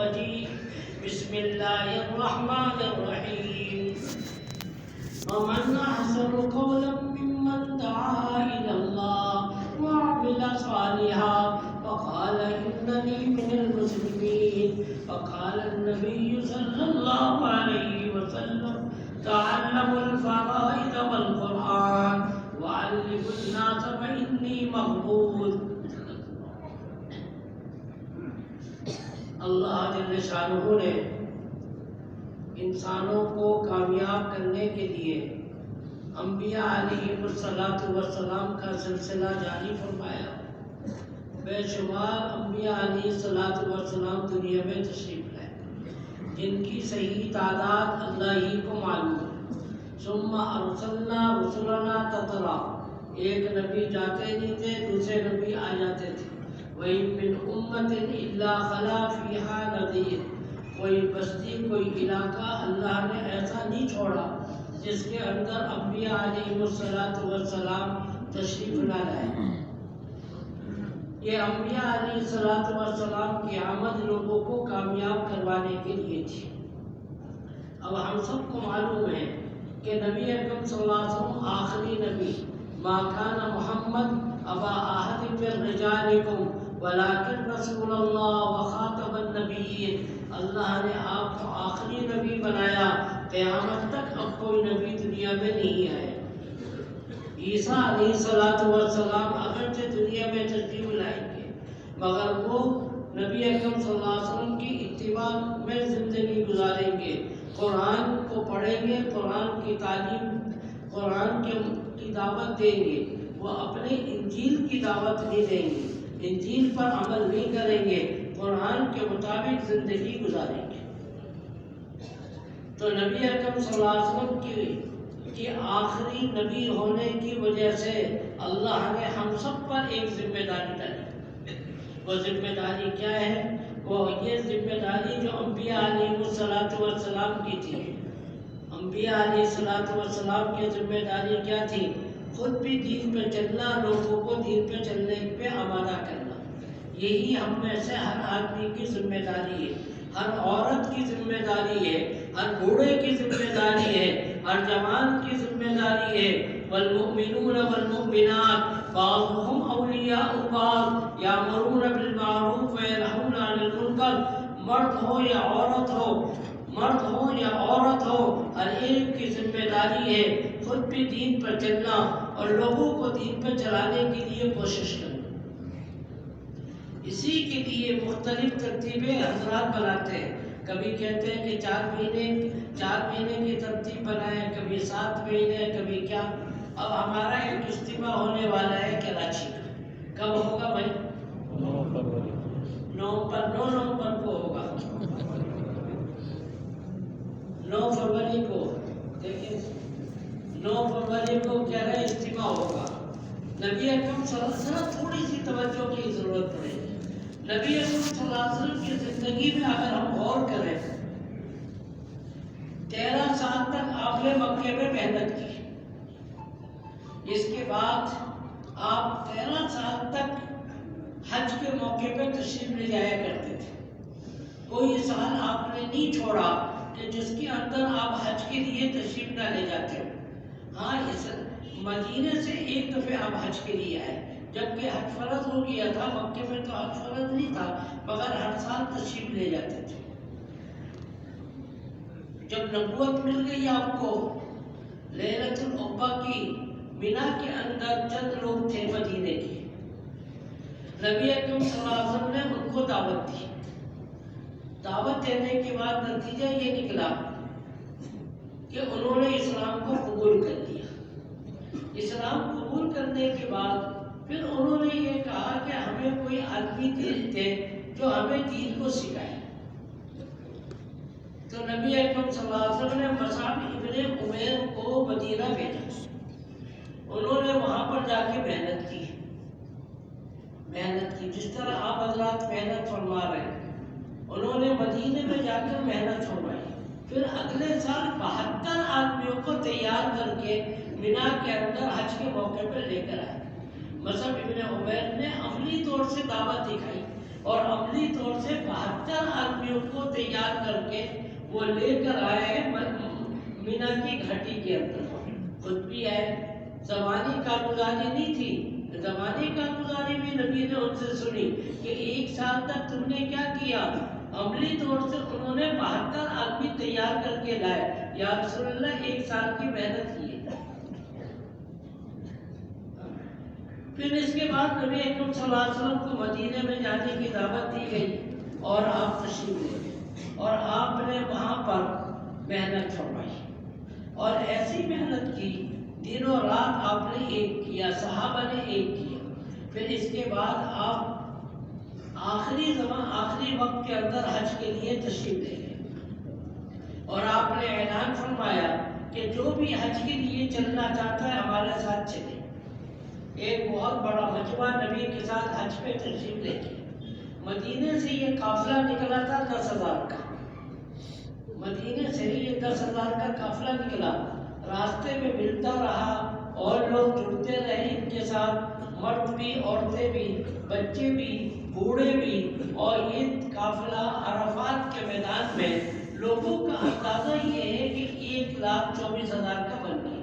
الرجيم بسم الله الرحمن الرحيم ومن أحسن قولا ممن دعا إلى الله وعمل صالحا وقال إنني من المسلمين وقال النبي صلى الله عليه وسلم تعلموا الفرائض والقرآن وعلموا الناس فإني مقبول. اللہ جل شانہ نے انسانوں کو کامیاب کرنے کے لیے انبیاء علیہ السلام کا سلسلہ جاری فرمایا. بے شمار انبیاء علیہ السلام دنیا میں تشریف لائے جن کی صحیح تعداد اللہ ہی کو معلوم ہے. ثم ارسلنا رسلنا تترا، ایک نبی جاتے نہیں تھے دوسرے نبی آ جاتے تھے. وَإِن مِّنْ أُمَّةٍ إِلَّا خَلَا فِيهَا نَذِيرٌ، کوئی بستی کوئی علاقہ اللہ نے ایسا نہیں چھوڑا جس کے اندر انبیاء علیہ السلام تشریف نہ لائے. یہ انبیاء علیہ السلام کی آمد لوگوں کو کامیاب کروانے کے لیے تھی. اب ہم سب کو معلوم ہے کہ نبی اکرم صلی اللہ علیہ وسلم آخری نبی، ما کان محمد ابا احد من رجالکم ولکن رسول اللہ وخاتم النبیین. اللہ نے آپ کو آخری نبی بنایا، قیامت تک اب کوئی نبی دنیا میں نہیں آئے. عیسیٰ علیہ السلام اگرچہ دنیا میں تشریف لائیں گے مگر وہ نبی اکرم صلی اللہ علیہ وسلم کی اتباع میں زندگی گزاریں گے، قرآن کو پڑھیں گے، قرآن کی تعلیم، قرآن کی دعوت دیں گے. وہ اپنے انجیل کی دعوت نہیں دیں گے، انجیل پر عمل نہیں کریں گے، قرآن کے مطابق زندگی گزاریں گے. تو نبی اکرم صلی اللہ علیہ وسلم کی آخری نبی ہونے کی وجہ سے اللہ نے ہم سب پر ایک ذمہ داری ڈالی. وہ ذمہ داری کیا ہے؟ وہ یہ ذمہ داری جو انبیاء علیہ السلام کی تھی. انبیاء علیہ السلام کی ذمہ داری کیا تھی؟ خود بھی دین پہ چلنا، لوگوں کو دین پہ چلنے پہ آمادہ کرنا. یہی ہم میں سے ہر آدمی کی ذمہ داری ہے، ہر عورت کی ذمہ داری ہے، ہر بوڑھے کی ذمہ داری ہے، ہر جوان کی ذمہ داری ہے. والمؤمنون والمؤمنات بعضهم اولیاء بعض یامرون بالمعروف وینہون عن المنکر. مرد ہو یا عورت ہو، مرد ہو یا عورت ہو، ہر ایک کی ذمہ داری ہے خود بھی دین پر چلنا اور لوگوں کو دین پر چلانے کے لیے کوشش کرنا. اسی کے لیے مختلف ترتیبیں حضرات بناتے ہیں. کبھی کہتے ہیں کہ 4 مہینے کی ترتیب بنائیں، کبھی 7 مہینے، کبھی کیا. اب ہمارا ایک اجتماع ہونے والا ہے کراچی کا. کب ہوگا بھائی؟ 9 نومبر کو ہوگا. 9 فروری کو دیکھیں، 9 فروری کو کہہ رہے اجتماع ہوگا. نبی اکرم صلی اللہ علیہ وسلم تھوڑی سی توجہ کی ضرورت پڑے گی. نبی اکرم صلی اللہ علیہ وسلم کی زندگی میں اگر ہم غور کریں، 13 سال تک آپ نے مکے میں محنت کی. اس کے بعد آپ 13 سال تک حج کے موقع پہ تشریف لے جایا کرتے تھے. کوئی سال آپ نے نہیں چھوڑا کہ جس کے اندر آپ حج کے لیے تشریف نہ لے جاتے ہو. ہاں، اس مدینے سے ایک دفعہ آپ حج کے لیے آئے جبکہ حج فرض ہو گیا تھا. مکے میں تو حج فرض نہیں تھا مگر ہر سال تشریف لے جاتے تھے. جب نبوت مل گئی آپ کو، لیلۃ العقبہ کی مینا کے اندر چند لوگ تھے مدینے کے. نبی اکرم صلی اللہ علیہ وسلم نے ان کو دعوت دی. دعوت دینے کے بعد نتیجہ یہ نکلا کہ انہوں نے اسلام کو قبول کر لیا. اسلام قبول کرنے کے بعد پھر انہوں نے یہ کہا کہ ہمیں کوئی آدمی دے جو ہمیں دین کو سکھائے. تو نبی اکرم صلی اللہ علیہ وسلم نے مصعب ابن عمیر کو مدینہ بھیجا. انہوں نے وہاں پر جا کے محنت کی جس طرح آپ حضرات محنت فرما رہے ہیں. انہوں نے مدینے میں جا کر محنت فرمائی. پھر اگلے سال 72 آدمیوں کو تیار کر کے مینا کے اندر حج کے موقع پر لے کر آئے. مصعب ابن عمیر نے عملی طور سے دعوت دکھائی اور عملی طور سے 72 آدمیوں کو تیار کر کے وہ لے کر آئے ہیں مینا کی گھاٹی کے اندر. خود بھی ہے، زبانی کارگزاری نہیں تھی، زبانی کارگزاری بھی نبی نے ان سے سنی کہ 1 سال تک تم نے کیا کیا. عملی طور سے انہوں نے 72 آدمی تیار کر کے لائے. یا رسول اللہ 1 سال کی محنت کی ہے. پھر اس کے بعد نبی اکرم صلی اللہ علیہ وسلم کو مدینے میں جانے کی دعوت دی گئی اور آپ تشریف لے گئے اور آپ نے وہاں پر محنت فرمائی اور ایسی محنت کی، دن و رات آپ نے ایک کیا، صحابہ نے ایک کیا. پھر اس کے بعد آپ آخری وقت کے اندر حج کے لیے تشریف لے گئے اور آپ نے اعلان فرمایا کہ جو بھی حج کے لیے چلنا چاہتا ہے ہمارے ساتھ چلے. ایک بہت بڑا مجمع نبی کے ساتھ حج پہ تشریف لے کے مدینے سے یہ قافلہ نکلا تھا 10,000 کا. مدینے سے یہ 10,000 کا قافلہ نکلا، راستے میں ملتا رہا اور لوگ جڑتے رہے ان کے ساتھ، مرد بھی، عورتیں بھی، بچے بھی، بوڑھے بھی. اور یہ قافلہ عرفات کے میدان میں لوگوں کا اندازہ یہ ہے کہ 1,24,000 کا بن گیا.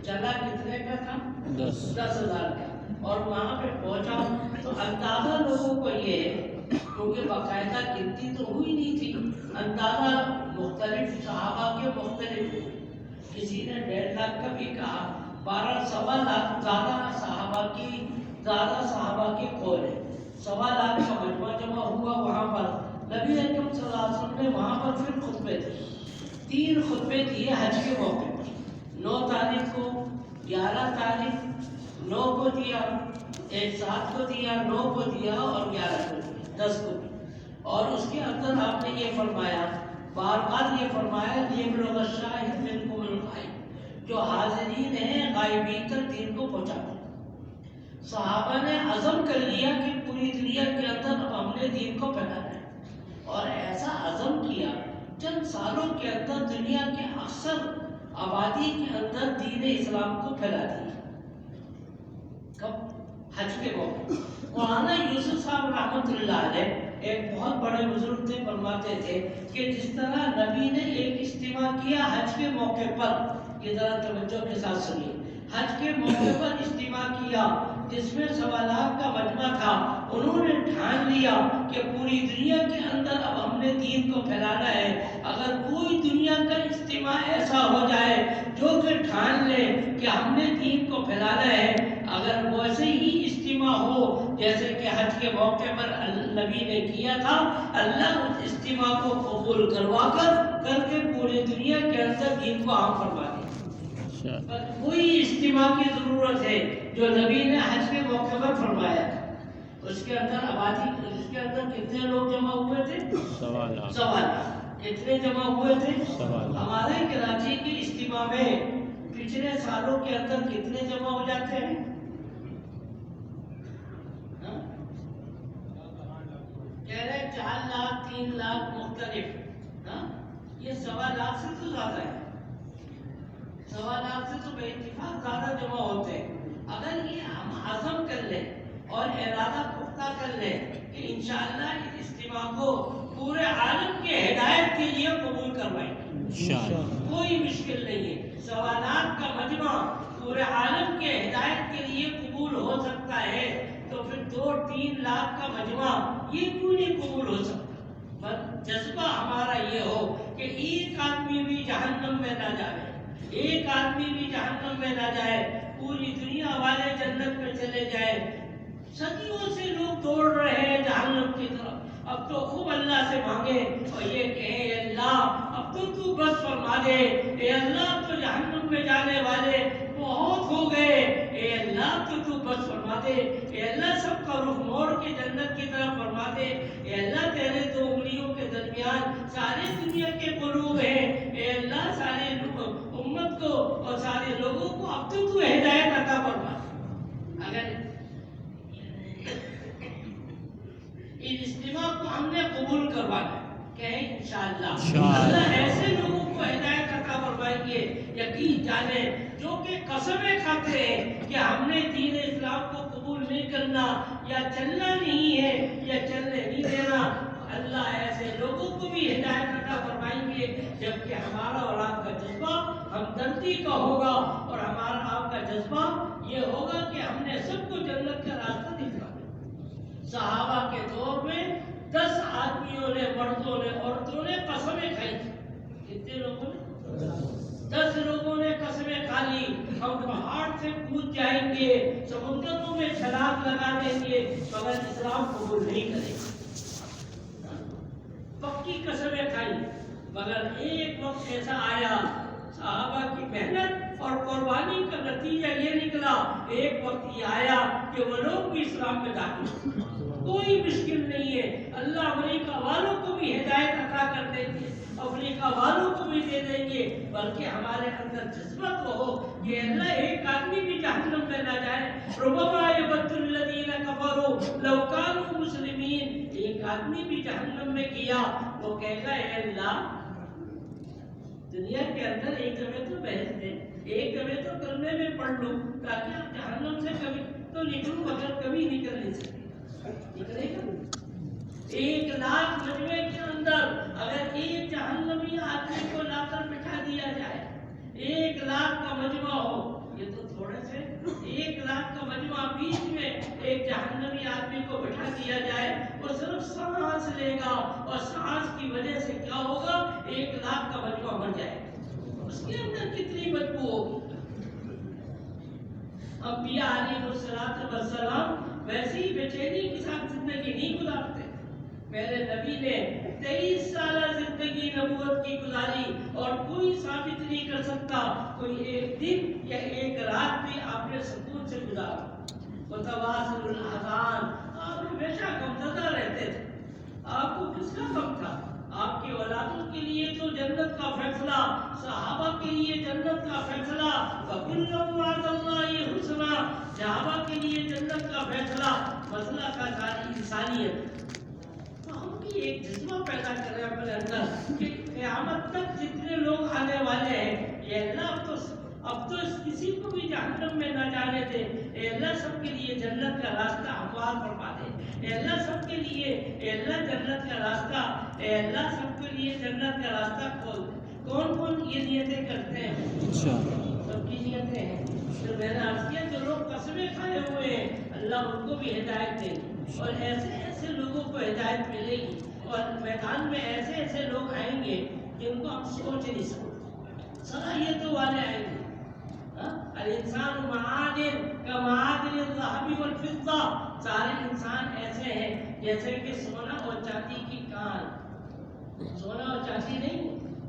چلا کتنے کا تھا؟ 10,000 کا. اور وہاں پہ پہنچا تو اندازہ لوگوں کو یہ ہے، کیونکہ باقاعدہ گنتی تو ہوئی نہیں تھی، اندازہ مختلف صحابہ کے مختلف ہوئے. کسی نے 1.5 لاکھ کا بھی کہا، 12.25 لاکھ زیادہ صحابہ کی قول ہے. 1.25 لاکھ کا مجمع جمع ہوا وہاں پر. نبی اکرم صلی اللہ علیہ وسلم نے وہاں پر پھر خطبے دیے، 3 خطبے دیے حج کے موقع پر. 9 تاریخ کو، 11 تاریخ، 9 کو دیا، ایک 7 کو دیا، 9 کو دیا اور 11 کو دیا، 10 کو دیا. اور اس کے اندر آپ نے یہ فرمایا، بار بار یہ فرمایا، لیبلغ الشاہد منکم الغائب، جو حاضرین ہیں غائبین تک دین کو پہنچا دیں. صحابہ نے عزم کر لیا کہ پوری دنیا کے اندر اب ہم نے دین کو پھیلانا ہے، اور ایسا عزم کیا چند سالوں کے اندر دنیا کے اکثر آبادی کے اندر دین اسلام کو پھیلا دیا. کب؟ حج کے موقع. مولانا یوسف صاحب رحمۃ اللہ علیہ ایک بہت بڑے بزرگ تھے، فرماتے تھے کہ جس طرح نبی نے ایک اجتماع کیا حج کے موقع پر، یہ ذرا توجہ کے ساتھ سنیے، حج کے موقع پر اجتماع کیا جس میں 1.25 لاکھ کا مجمع تھا. انہوں نے ٹھان لیا کہ پوری دنیا کے اندر اب ہم نے دین کو پھیلانا ہے. اگر کوئی دنیا کا اجتماع ایسا ہو جائے جو کہ ٹھان لے کہ ہم نے دین کو پھیلانا ہے، اگر ویسے ہی اجتماع ہو جیسے کہ حج کے موقع پر نبی نے کیا تھا، اللہ اس اجتماع کو قبول کروا کر کے پوری دنیا کے اندر دین کو عام فرما دے. کوئی اجتماع کی ضرورت ہے جو نبی نے حج کے موقع پر فرمایا تھا. اس کے اندر آبادی، اس کے اندر کتنے لوگ جمع ہوئے تھے؟ 1.25 لاکھ. کتنے جمع ہوئے تھے؟ ہمارے کراچی کے اجتماع میں پچھلے سالوں کے اندر کتنے جمع ہو جاتے ہیں؟ کہہ رہے 4 لاکھ 3 لاکھ مختلف. یہ 1.25 لاکھ سے تو زیادہ ہے، 1.25 لاکھ سے تو بے اتفاق زیادہ جمع ہوتے ہیں. اگر یہ ہم عزم کر لیں اور ارادہ پختہ کر لیں کہ انشاءاللہ اس اجتماع کو پورے عالم کے ہدایت کے لیے قبول کروائیں گے، کوئی مشکل نہیں ہے. 1.25 لاکھ کا مجمع پورے عالم کے ہدایت کے لیے قبول ہو سکتا ہے، تو پھر 2-3 لاکھ کا مجمع یہ کیوں نہیں قبول ہو سکتا؟ بس جذبہ ہمارا یہ ہو کہ ایک آدمی بھی جہنم میں نہ جائے، ایک آدمی بھی جہنم میں نہ جائے، پوری دنیا والے جنت میں چلے جائیں. صدیوں سے لوگ دوڑ رہے ہیں جہنم کی طرف. اب تو خوب اللہ سے مانگے اور یہ کہیں اے اللہ اب تو بس فرما دے، اے اللہ تو جہنم میں جانے والے بہت ہو گئے، اے اللہ تو بس فرما دے، اے اللہ سب کا رخ موڑ کے جنت کی طرف فرما دے، اے اللہ تیرے 2 انگلیوں کے درمیان سارے دنیا کے قلوب ہیں، اے اللہ سارے امت کو اور سارے لوگوں کو اب تو ہدایت عطا فرما. اگر اس اجتماع کو ہم نے قبول کروانا کہیں انشاءاللہ اللہ ایسے لوگوں کو ہدایت عطا فرمائیں گے، یقین جانیں، جو کہ قسمیں کھاتے ہیں کہ ہم نے دین اسلام کو قبول نہیں کرنا یا چلنا نہیں ہے یا چلنے نہیں دینا، اللہ ایسے لوگوں کو بھی ہدایت عطا فرمائیں گے جبکہ ہمارا اور آپ کا جذبہ ہمدردی کا ہوگا، اور ہمارا آپ کا جذبہ یہ ہوگا کہ ہم نے سب کو جنت کا راستہ دکھایا۔ صحابہ کے دور میں 10 آدمیوں نے، مردوں نے، عورتوں نے قسمیں کھائی تھی۔ کتنے لوگوں نے؟ 10 لوگوں نے قسمیں کھا لی، ہم پہاڑ سے کود جائیں گے، سمندروں میں چھلانگ لگا دیں گے مگر اسلام قبول نہیں کریں گے۔ پکی قسمیں کھائی، مگر ایک وقت ایسا آیا، صحابہ کی محنت اور قربانی کا نتیجہ یہ نکلا، ایک وقت یہ آیا کہ وہ لوگ بھی اسلام میں داخل ہوئے۔ کوئی مشکل نہیں ہے، اللہ امریکہ والوں کو بھی ہدایت عطا کر دیں گے، افریقہ والوں کو بھی دے دیں گے، بلکہ ہمارے اندر جذبہ تو ہو کہ اللہ ایک آدمی بھی جہنم میں نہ جائے۔ ربما یود الذین کفروا لو کانوا مسلمین، ایک آدمی بھی جہنم میں گیا، وہ کہے گا اے اللہ دنیا کے اندر ایک دفعہ تو بحث دے، ایک دفعہ تو کلمے میں پڑھ لوں تاکہ آپ جہنم سے کبھی تو نکلوں، مگر کبھی نکل نہیں سکتے۔ نکلے گا 1 لاکھ مجمع کے اندر اگر ایک جہنمی آدمی کو لا کر بٹھا دیا جائے، 1 لاکھ کا مجمع ہو، یہ تو تھوڑے سے 1 لاکھ کا مجمع، بیچ میں ایک جہنمی آدمی کو بٹھا دیا جائے، وہ صرف سانس لے گا اور سانس کی وجہ سے کیا ہوگا، 1 لاکھ کا مجمع بن جائے گا، اس کے اندر کتنی بدبو ہوگی۔ انبیاء علیہ السلام ویسے ہی بے چینی کے ساتھ زندگی نہیں گزارتے۔ میرے نبی نے 23 سالہ زندگی نبوت کی گزاری اور کوئی ثابت نہیں کر سکتا کوئی ایک دن یا ایک رات بھی آپ نے سکون سے گزارا۔ متواصل الاذان، آپ ہمیشہ غمزدہ رہتے تھے، آپ کو کس کا غم تھا؟ آپ کی اولادوں کے لیے تو جنت کا فیصلہ، صحابہ کے لیے جنت کا فیصلہ، وَكُلًّا وَعَدَ اللَّهُ الْحُسْنَىٰ، صحابہ کے لیے جنت کا فیصلہ، مسئلہ کا ساری انسانیت۔ تو ہم بھی ایک جذبہ پیدا کریں اپنے اندر کہ قیامت تک جتنے لوگ آنے والے ہیں، یہ اللہ اب تو کسی کو بھی جہنم میں نہ جانے دے، اے اللہ سب کے لیے جنت کا راستہ ہموار فرما دے، اے اللہ سب کے لیے، اے اللہ جنت کا راستہ، اے اللہ سب کے لیے جنت کا راستہ کھول دے۔ کون کون یہ نیتیں کرتے ہیں؟ سب کی نیتیں ہیں۔ تو میں نے عرض کیا جو لوگ قسمیں کھائے ہوئے ہیں اللہ ان کو بھی ہدایت دے گی، اور ایسے ایسے لوگوں کو ہدایت ملے گی، اور میدان میں ایسے ایسے لوگ آئیں گے جن کو ہم سوچ نہیں سکتے، صلاحیتوں والے آئیں گے۔ الانسان معادن کا معادن الذهب والفضہ، سارے انسان ایسے ہیں جیسے کہ سونا اور چاندی کی کان، سونا اور چاندی نہیں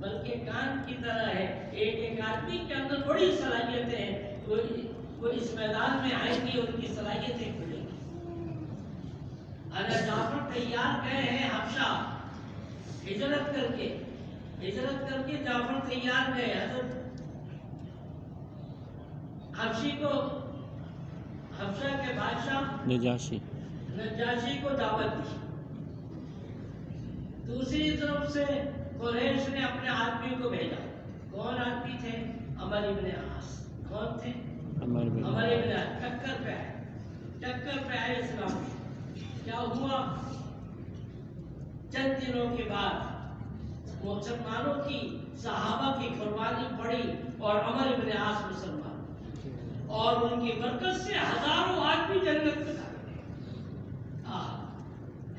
بلکہ کان کی طرح ہے۔ ایک آدمی کے اندر بڑی صلاحیتیں ہیں، وہ اس میدان میں آئیں گی، ان کی صلاحیتیں کھلیں گی۔ اگر جعفر تیار گئے ہیں حبشہ، ہجرت کر کے جعفر تیار گئے، حضرت حبشی کو، حبشہ کے بادشاہ نجاشی کو دعوت دی۔ دوسری طرف سے قریش نے اپنے آدمی کو بھیجا۔ کون آدمی تھے؟ عمر ابن عاص۔ کون تھے؟ عمر ابن عاص۔ ٹکر پہ آئے اسلام۔ کیا ہوا؟ چند دنوں کے بعد مسلمانوں کی، صحابہ کی قربانی پڑی اور عمر ابن عاص مسلمان، اور ان کی برکت سے ہزاروں آدمی جنت میں داخل ہوئے۔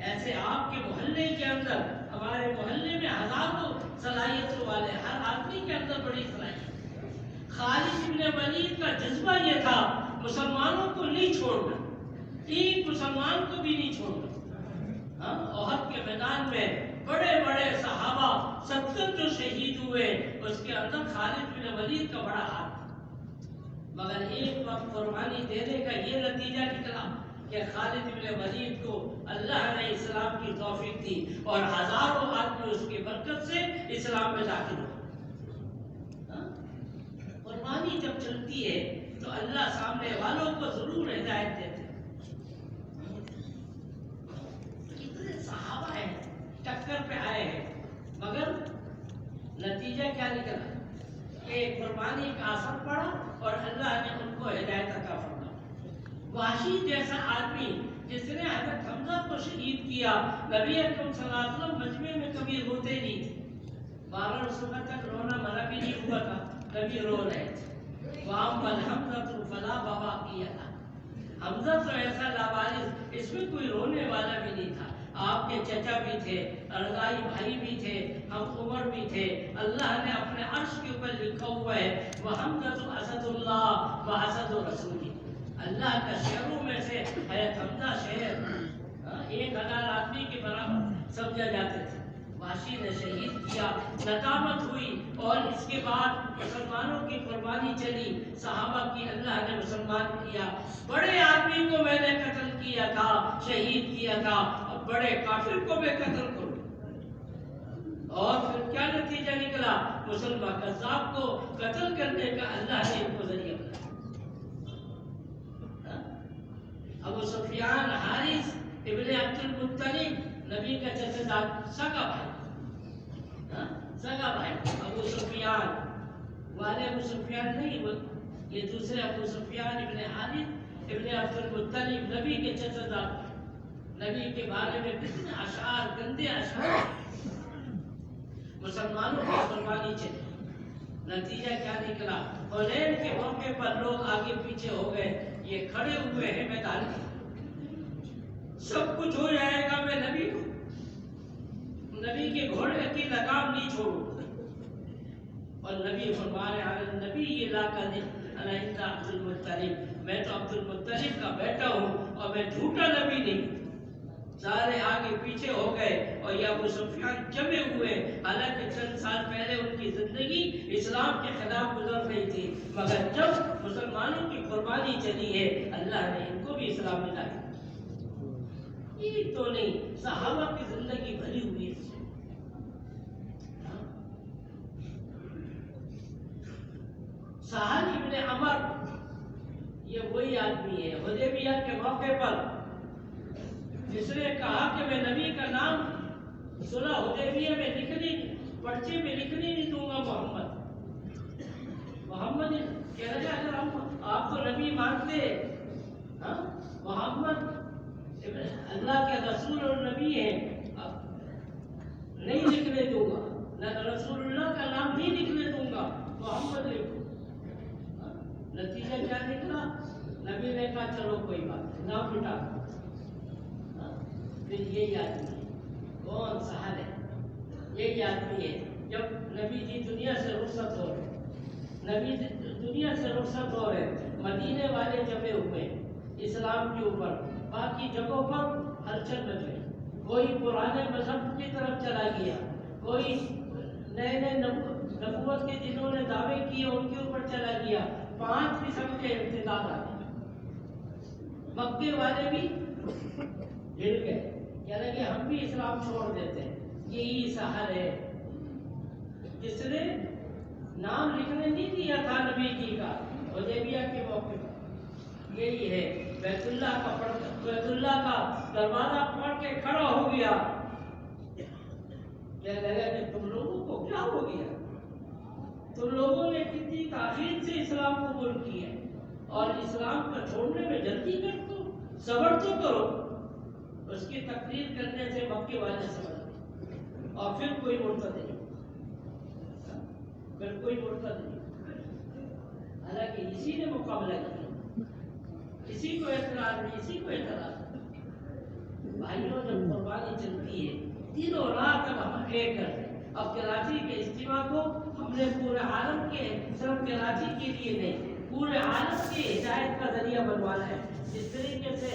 ایسے آپ کے محلے کے اندر، ہمارے محلے میں ہزاروں صلاحیتوں والے، ہر آدمی کے اندر بڑی صلاحیت۔ خالد بن ولید کا جذبہ یہ تھا مسلمانوں کو نہیں چھوڑنا، ایک مسلمان کو بھی نہیں چھوڑنا۔ احد کے میدان میں بڑے بڑے صحابہ 70 جو شہید ہوئے، اس کے اندر خالد بن ولید کا بڑا ہاتھ، مگر ایک وقت قربانی دینے کا یہ نتیجہ نکلا کہ خالد بن ولید کو اللہ نے اسلام کی توفیق دی اور ہزاروں آدمی اس کی برکت سے اسلام میں داخل ہوئے۔ قربانی جب چلتی ہے تو اللہ سامنے والوں کو ضرور ہدایت دیتے ہیں۔ کتنے صحابہ ہیں ٹکر پہ آئے ہیں، مگر نتیجہ کیا نکلا کہ قربانی کا اثر پڑا اور اللہ نے ان کو ہدایت عطا فرمائی۔ وحشی جیسا آدمی جس نے حضرت حمزہ کو شہید کیا، نبی اکرم صلی اللہ علیہ وسلم مجمع میں کبھی روتے نہیں تھے، 12 صبح تک رونا منع بھی نہیں ہوا تھا، نبی رو رہے تھے۔ وَأَمَّا الْحَمْزَةُ فَلَا بَوَاقِيَ لَهُ، حمزہ تو ایسا لاوارث، اس میں کوئی رونے والا بھی نہیں تھا۔ آپ کے چچا بھی تھے، رضائی بھائی بھی تھے، ہم عمر بھی تھے۔ اللہ نے اپنے عرش کے اوپر لکھا ہوا ہے وَحَمْزَةُ أَسَدُ اللَّهِ وَأَسَدُ رَسُولِهِ، اللہ کا شہروں میں سے حضرت حمزہ شہر 1000 آدمی کے برابر سمجھا جاتے تھے۔ وحشی نے شہید کیا، ندامت ہوئی، اور اس کے بعد مسلمانوں کی قربانی چلی، صحابہ کی اللہ نے مسلمان کیا۔ بڑے آدمی کو میں نے قتل کیا تھا، شہید کیا تھا، اب بڑے کافر کو میں قتل کروں، اور پھر کیا نتیجہ نکلا؟ مسلمان قذاب کو قتل کرنے کا اللہ نے ان کو ذریعہ بنایا۔ ابو سفیان حارث ابن عبد المطلب، نبی کا چچا داد، سگا بھائی ابو سفیان والے ابو سفیان نہیں، یہ دوسرے ابو سفیان ابن حارث ابن عبد المطلب، نبی کے چچا داد، نبی کے بارے میں کتنے اشعار، گندے اشعار، مسلمانوں کی قربانی چلی۔ نتیجہ کیا نکلا؟ حنین کے موقع پر لوگ آگے پیچھے ہو گئے، یہ کھڑے ہوئے ہیں میدان میں، سب کچھ ہو جائے گا، میں نبی کے گھوڑے کی لگام نہیں چھوڑوں، اور نبی فرما رہے ہیں نبی یہ لا کذب انا عند عبد المطلب، میں تو عبد المطلب کا بیٹا ہوں اور میں جھوٹا نبی نہیں۔ سارے آگے پیچھے ہو گئے اور یہ ابو سفیان جمے ہوئے، حالانکہ چند سال پہلے ان کی زندگی اسلام کے خلاف گزر رہی تھی، مگر جب مسلمانوں کی قربانی چلی ہے اللہ نے ان کو بھی اسلام میں لایا۔ یہ تو نہیں، صحابہ کی زندگی بھری ہوئی ہے۔ سہل ابن عمر، یہ وہی آدمی ہے حدیبیہ کے موقع پر جس نے کہا کہ میں نبی کا نام صلح حدیبیہ میں لکھنے، پرچے میں لکھنے نہیں دوں گا محمد کہہ رہے اگر آپ کو نبی مانتے، محمد اللہ کے رسول اور نبی ہیں، نہیں لکھنے دوں گا، رسول اللہ کا نام نہیں لکھنے دوں گا، محمد لکھو۔ نتیجہ کیا نکلا؟ نبی نے کہا چلو کوئی بات نہیں، نام مٹا۔ پھر یہی آدمی ہے، کون سہل ہے، یہی آدمی ہے جب نبی جی دنیا سے رخصت ہو رہے، نبی دنیا سے رخصت ہو رہے، مدینے والے جمے ہوئے اسلام کے اوپر، باقی جگہوں پر ہلچل مچ گئی، کوئی پرانے مذہب کی طرف چلا گیا، کوئی نئے نبوت کے جنہوں نے دعوے کیے ان کے اوپر چلا گیا، 5 قسم کے ارتداد آ گئے، مکے والے بھی ہل گئے، کہہ رہے کہ ہم بھی اسلام چھوڑ دیتے ہیں۔ یہی سہل ہے جس نے نام لکھنے نہیں دیا تھا نبی جی کا حدیبیہ کے موقع پر، یہی ہے بیت اللہ کا دروازہ پکڑ کے کھڑا ہو گیا، کہنے لگا کہ تم لوگوں کو کیا ہو گیا، تم لوگوں نے کتنی تاخیر سے اسلام قبول کیا اور اسلام کو چھوڑنے میں جلدی کر دو، صبر تو کرو۔ اس کی تقریر کرنے سے مکے والے سمجھ گئے، اور پھر کوئی مرتد نہیں، حالانکہ اسی نے مقابلہ کیا، اسی کو اعتراض نہیں، اسی کو اعتراض۔ بھائیوں جب قربانی چلتی ہے دنوں رات اب ہم ایک کرتے ہیں۔ اب کراچی کے اجتماع کو ہم نے پورے عالم کے، صرف کراچی کے لیے نہیں، پورے عالم کی ہدایت کا ذریعہ بنوانا ہے۔ جس طریقے سے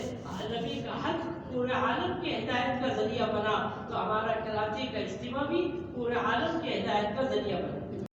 نبی کا حج پورے عالم کی ہدایت کا ذریعہ بنا، تو ہمارا کراچی کا اجتماع بھی پورے عالم کی ہدایت کا ذریعہ بنا۔